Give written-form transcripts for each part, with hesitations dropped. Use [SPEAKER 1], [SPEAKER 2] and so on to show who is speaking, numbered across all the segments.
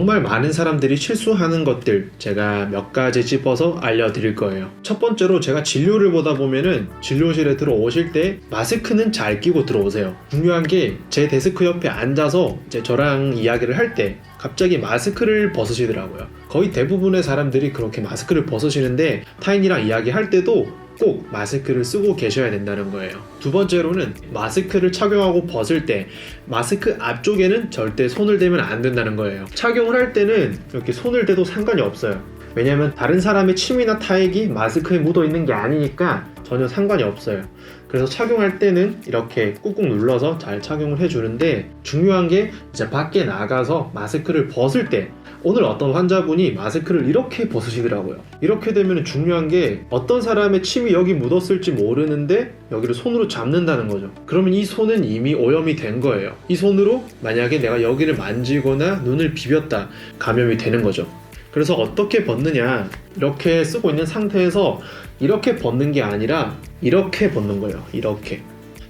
[SPEAKER 1] 정말 많은 사람들이 실수하는 것들 제가 몇 가지 짚어서 알려드릴 거예요. 첫 번째로 제가 진료를 보다 보면은 진료실에 들어오실 때 마스크는 잘 끼고 들어오세요. 중요한 게 제 데스크 옆에 앉아서 이제 저랑 이야기를 할 때 갑자기 마스크를 벗으시더라고요. 거의 대부분의 사람들이 그렇게 마스크를 벗으시는데 타인이랑 이야기할 때도 꼭 마스크를 쓰고 계셔야 된다는 거예요. 두 번째로는 마스크를 착용하고 벗을 때 마스크 앞쪽에는 절대 손을 대면 안 된다는 거예요. 착용을 할 때는 이렇게 손을 대도 상관이 없어요. 왜냐면 다른 사람의 침이나 타액이 마스크에 묻어 있는 게 아니니까 전혀 상관이 없어요. 그래서 착용할 때는 이렇게 꾹꾹 눌러서 잘 착용을 해주는데, 중요한 게 이제 밖에 나가서 마스크를 벗을 때 오늘 어떤 환자분이 마스크를 이렇게 벗으시더라고요. 이렇게 되면 중요한 게 어떤 사람의 침이 여기 묻었을지 모르는데 여기를 손으로 잡는다는 거죠. 그러면 이 손은 이미 오염이 된 거예요. 이 손으로 만약에 내가 여기를 만지거나 눈을 비볐다, 감염이 되는 거죠. 그래서 어떻게 벗느냐, 이렇게 쓰고 있는 상태에서 이렇게 벗는 게 아니라 이렇게 벗는 거예요. 이렇게.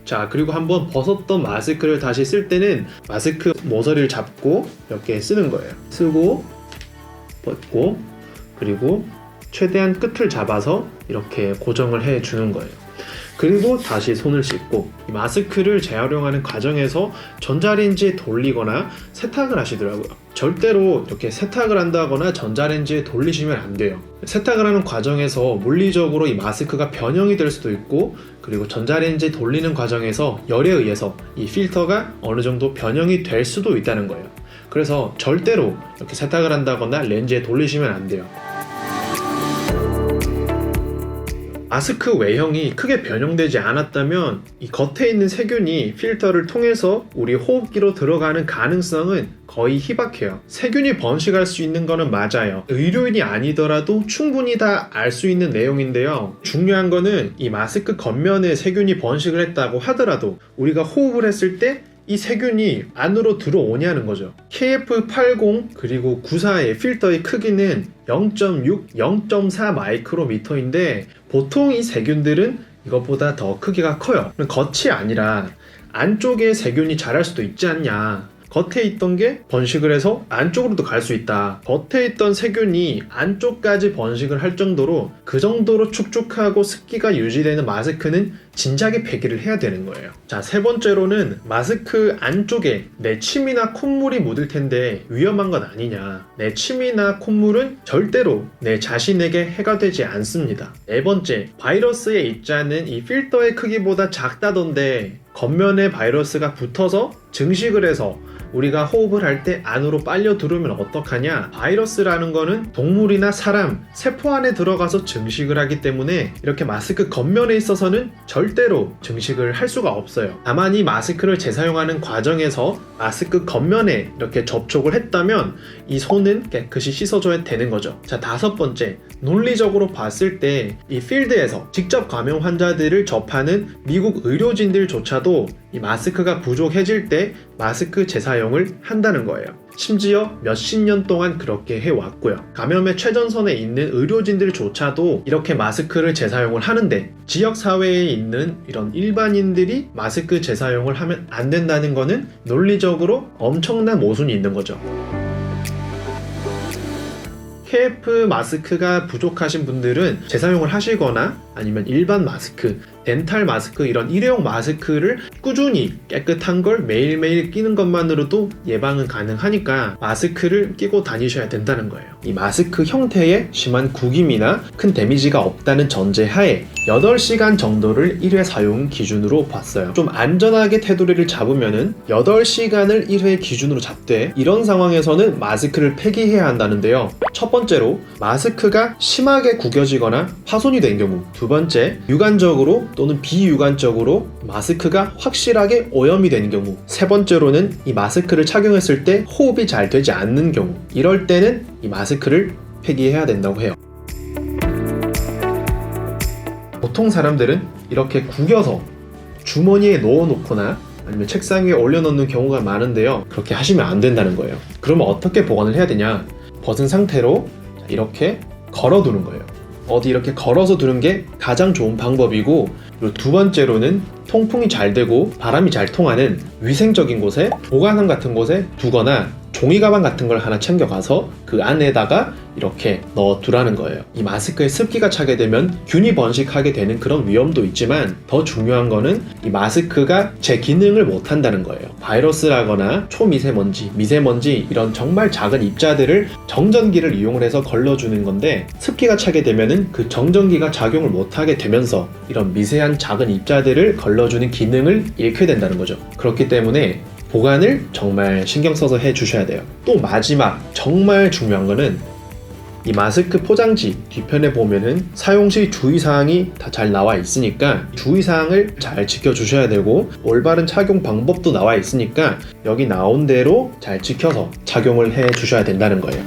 [SPEAKER 1] 자, 그리고 한번 벗었던 마스크를 다시 쓸 때는 마스크 모서리를 잡고 이렇게 쓰는 거예요. 쓰고 벗고, 그리고 최대한 끝을 잡아서 이렇게 고정을 해 주는 거예요. 그리고 다시 손을 씻고, 이 마스크를 재활용하는 과정에서 전자레인지에 돌리거나 세탁을 하시더라고요. 절대로 이렇게 세탁을 한다거나 전자레인지에 돌리시면 안 돼요. 세탁을 하는 과정에서 물리적으로 이 마스크가 변형이 될 수도 있고, 그리고 전자레인지에 돌리는 과정에서 열에 의해서 이 필터가 어느 정도 변형이 될 수도 있다는 거예요. 그래서 절대로 이렇게 세탁을 한다거나 렌즈에 돌리시면 안 돼요. 마스크 외형이 크게 변형되지 않았다면 이 겉에 있는 세균이 필터를 통해서 우리 호흡기로 들어가는 가능성은 거의 희박해요. 세균이 번식할 수 있는 거는 맞아요. 의료인이 아니더라도 충분히 다 알 수 있는 내용인데요. 중요한 거는 이 마스크 겉면에 세균이 번식을 했다고 하더라도 우리가 호흡을 했을 때 이 세균이 안으로 들어오냐는 거죠. KF80 그리고 94의 필터의 크기는 0.6, 0.4 마이크로미터인데 보통 이 세균들은 이것보다 더 크기가 커요. 겉이 아니라 안쪽에 세균이 자랄 수도 있지 않냐. 겉에 있던 게 번식을 해서 안쪽으로도 갈 수 있다. 겉에 있던 세균이 안쪽까지 번식을 할 정도로, 그 정도로 축축하고 습기가 유지되는 마스크는 진작에 폐기를 해야 되는 거예요. 자, 세 번째로는 마스크 안쪽에 내 침이나 콧물이 묻을 텐데 위험한 건 아니냐. 내 침이나 콧물은 절대로 내 자신에게 해가 되지 않습니다. 네 번째, 바이러스에 입자는 이 필터의 크기보다 작다던데 겉면에 바이러스가 붙어서 증식을 해서 우리가 호흡을 할 때 안으로 빨려 들어오면 어떡하냐? 바이러스라는 거는 동물이나 사람, 세포 안에 들어가서 증식을 하기 때문에 이렇게 마스크 겉면에 있어서는 절대로 증식을 할 수가 없어요. 다만 이 마스크를 재사용하는 과정에서 마스크 겉면에 이렇게 접촉을 했다면 이 손은 깨끗이 씻어줘야 되는 거죠. 자, 다섯 번째, 논리적으로 봤을 때 이 필드에서 직접 감염 환자들을 접하는 미국 의료진들조차도 이 마스크가 부족해질 때 마스크 재사용을 한다는 거예요. 심지어 몇십 년 동안 그렇게 해왔고요. 감염의 최전선에 있는 의료진들조차도 이렇게 마스크를 재사용을 하는데 지역사회에 있는 이런 일반인들이 마스크 재사용을 하면 안 된다는 거는 논리적으로 엄청난 모순이 있는 거죠. KF 마스크가 부족하신 분들은 재사용을 하시거나 아니면 일반 마스크, 덴탈 마스크, 이런 일회용 마스크를 꾸준히 깨끗한 걸 매일매일 끼는 것만으로도 예방은 가능하니까 마스크를 끼고 다니셔야 된다는 거예요. 이 마스크 형태에 심한 구김이나 큰 데미지가 없다는 전제하에 8시간 정도를 1회 사용 기준으로 봤어요. 좀 안전하게 테두리를 잡으면은 8시간을 1회 기준으로 잡되, 이런 상황에서는 마스크를 폐기해야 한다는데요. 첫 번째로 마스크가 심하게 구겨지거나 파손이 된 경우, 두 번째, 유관적으로 또는 비유관적으로 마스크가 확실하게 오염이 되는 경우, 세 번째로는 이 마스크를 착용했을 때 호흡이 잘 되지 않는 경우, 이럴 때는 이 마스크를 폐기해야 된다고 해요. 보통 사람들은 이렇게 구겨서 주머니에 넣어놓거나 아니면 책상 위에 올려놓는 경우가 많은데요. 그렇게 하시면 안 된다는 거예요. 그러면 어떻게 보관을 해야 되냐? 벗은 상태로 이렇게 걸어두는 거예요. 어디 이렇게 걸어서 두는 게 가장 좋은 방법이고, 그리고 두 번째로는 통풍이 잘 되고 바람이 잘 통하는 위생적인 곳에, 보관함 같은 곳에 두거나 종이 가방 같은 걸 하나 챙겨가서 그 안에다가 이렇게 넣어두라는 거예요. 이 마스크에 습기가 차게 되면 균이 번식하게 되는 그런 위험도 있지만 더 중요한 거는 이 마스크가 제 기능을 못한다는 거예요. 바이러스라거나 초미세먼지, 미세먼지 이런 정말 작은 입자들을 정전기를 이용을 해서 걸러주는 건데 습기가 차게 되면은 그 정전기가 작용을 못하게 되면서 이런 미세한 작은 입자들을 걸러주는 기능을 잃게 된다는 거죠. 그렇기 때문에 보관을 정말 신경 써서 해 주셔야 돼요. 또 마지막 정말 중요한 거는 이 마스크 포장지 뒤편에 보면은 사용 시 주의사항이 다 잘 나와 있으니까 주의사항을 잘 지켜주셔야 되고 올바른 착용 방법도 나와 있으니까 여기 나온 대로 잘 지켜서 착용을 해 주셔야 된다는 거예요.